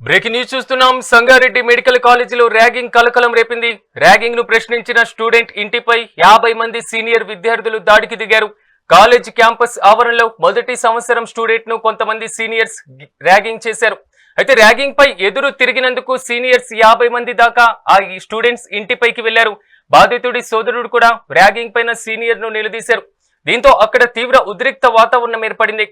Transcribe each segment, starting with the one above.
Breaking news చూస్తున్నాం. Sangareddy medical కాలేజీలో ragging కలకలం రేపింది. ర్యాగింగ్ ను ప్రశ్నించిన స్టూడెంట్ ఇంటిపై 50 మంది సీనియర్ విద్యార్థులు దాడికి దిగారు. కాలేజ్ క్యాంపస్ ఆవరణలో మొదటి సంవత్సరం స్టూడెంట్ ను కొంతమంది సీనియర్స్ ర్యాగింగ్ చేశారు. అయితే ర్యాగింగ్ పై ఎదురు తిరిగినందుకు సీనియర్స్ 50 మంది దాకా ఆ స్టూడెంట్స్ ఇంటిపైకి వెళ్లారు. బాధితుడి సోదరుడు కూడా ర్యాగింగ్ పైన సీనియర్ ను నిలదీశారు. దీంతో అక్కడ తీవ్ర ఉద్రిక్త వాతావరణం ఏర్పడింది.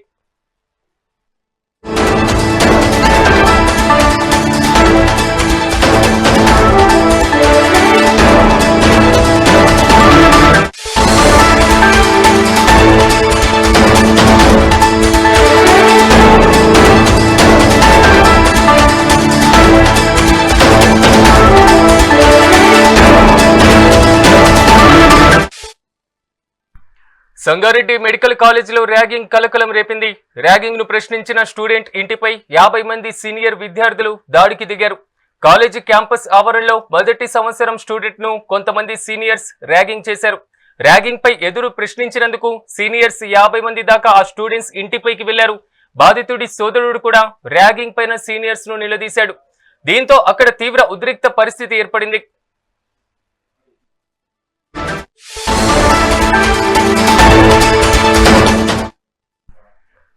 సంగారెడ్డి మెడికల్ కాలేజీలో ర్యాగింగ్ కలకలం రేపింది. ర్యాగింగ్ ను ప్రశ్నించిన స్టూడెంట్ ఇంటిపై 50 మంది సీనియర్ విద్యార్థులు దాడికి దిగారు. కాలేజీ క్యాంపస్ ఆవరణలో మొదటి సంవత్సరం స్టూడెంట్ ను కొంతమంది సీనియర్స్ ర్యాగింగ్ చేశారు. ర్యాగింగ్ పై ఎదురు ప్రశ్నించినందుకు సీనియర్స్ 50 మంది దాకా ఆ స్టూడెంట్స్ ఇంటిపైకి వెళ్లారు. బాధితుడి సోదరుడు కూడా ర్యాగింగ్ పైన సీనియర్స్ ను నిలదీశాడు. దీంతో అక్కడ తీవ్ర ఉద్రిక్త పరిస్థితి ఏర్పడింది.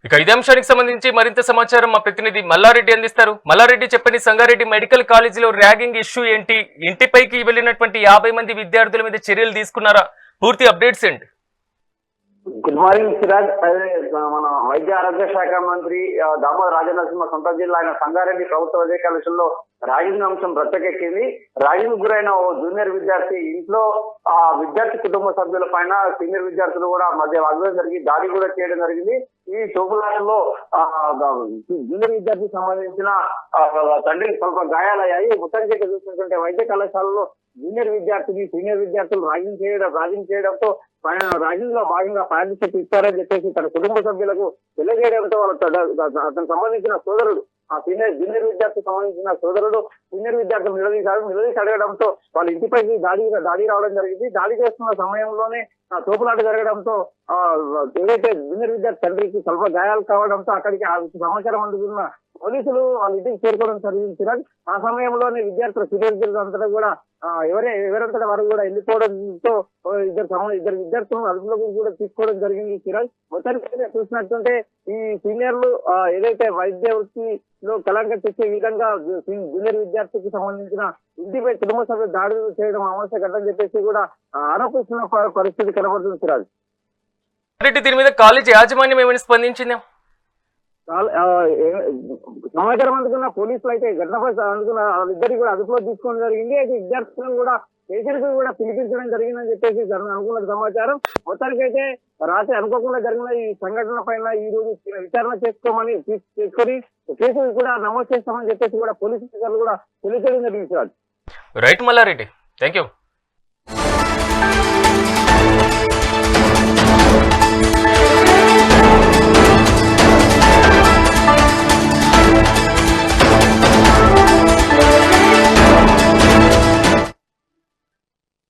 ఇక ఇదే అంశానికి సంబంధించి మరింత సమాచారం మా ప్రతినిధి మల్లారెడ్డి అందిస్తారు. మల్లారెడ్డి, చెప్పండి, సంగారెడ్డి మెడికల్ కాలేజీలో ర్యాగింగ్ ఇష్యూ ఏంటి? ఇంటిపైకి వెళ్లినటువంటి 50 మంది విద్యార్థుల మీద చర్యలు తీసుకున్నారా? పూర్తి అప్డేట్స్ ఏంటి? Good morning Siraj. అదే మన వైద్య ఆరోగ్య శాఖ మంత్రి దామోదర రాజనరసింహ సొంత జిల్లా అయిన సంగారెడ్డి ప్రభుత్వ వైద్య కళాశాలలో ర్యాగింగ్ అంశం ప్రత్యేకెక్కింది. ర్యాగింగ్ గురైన ఓ జూనియర్ విద్యార్థి ఇంట్లో ఆ విద్యార్థి కుటుంబ సభ్యుల పైన సీనియర్ విద్యార్థులు కూడా మధ్య వాగ్వాదం జరిగి దాడి కూడా చేయడం జరిగింది. ఈ తోపులాటలో జూనియర్ విద్యార్థికి సంబంధించిన తండ్రికి స్వల్ప గాయాలయ్యాయి. మొత్తానికి చూసినటువంటి వైద్య కళాశాలలో జూనియర్ విద్యార్థిని సీనియర్ విద్యార్థులు ర్యాగింగ్ చేయడంతో ర్యాగింగ్ లో భాగంగా పారిశుద్ధ్యం ఇస్తారని చెప్పేసి తన కుటుంబ సభ్యులకు తెలియజేయడంతో అతనికి సంబంధించిన సోదరుడు ఆ జూనియర్ విద్యార్థికి సంబంధించిన సోదరుడు సీనియర్ విద్యార్థులు నిలదీసి అడగడంతో వాళ్ళ ఇంటిపైకి దాడి రావడం జరిగింది. దాడి చేస్తున్న సమయంలోనే తోపులాట జరగడంతో ఏదైతే జూనియర్ విద్యార్థి తండ్రికి స్వల్ప గాయాలు కావడంతో అక్కడికి సమాచారం అందుకున్న పోలీసులు వాళ్ళ ఇంటికి చేరుకోవడం జరిగింది. ఆ సమయంలోనే విద్యార్థుల సీనియర్ విద్యార్థులు అంతటా కూడా ఎవరంతటా వారు కూడా వెళ్ళిపోవడంతో ఇద్దరు విద్యార్థులను అదుపులోకి కూడా తీసుకోవడం జరిగింది. సిరాజ్, మొత్తానికి చూసినట్టుంటే ఈ సీనియర్లు ఏదైతే వైద్య వృత్తిలో కలంకం తెచ్చే విధంగా జూనియర్ విద్యార్థికి సంబంధించిన ఇంటిపై కుటుంబ సభ్యులు దాడులు చేయడం ఆవశ్యకత చెప్పేసి కూడా ఆరోపిస్తున్న పరిస్థితి కనబడుతుంది. సిరాజ్, దీని మీద కాలేజ్ యాజమాన్యం ఏమైనా స్పందించిందా? సమాచారం అందుకున్న పోలీసులు అయితే ఘటనపై అందుకున్న ఇద్దరికి కూడా అదుపులో తీసుకోవడం జరిగింది. అయితే విద్యార్థులను కూడా పేషెంట్ కూడా పిలిపించడం జరిగిందని చెప్పేసి అనుకున్న సమాచారం. మొత్తానికి అయితే రాత్రి అనుకోకుండా జరిగిన ఈ సంఘటన పైన ఈ రోజు విచారణ చేసుకొని కేసు కూడా నమోదు చేస్తామని చెప్పేసి కూడా పోలీసు అధికారులు కూడా తెలియజేయడం జరిగింది. Right Mallareddy, thank you.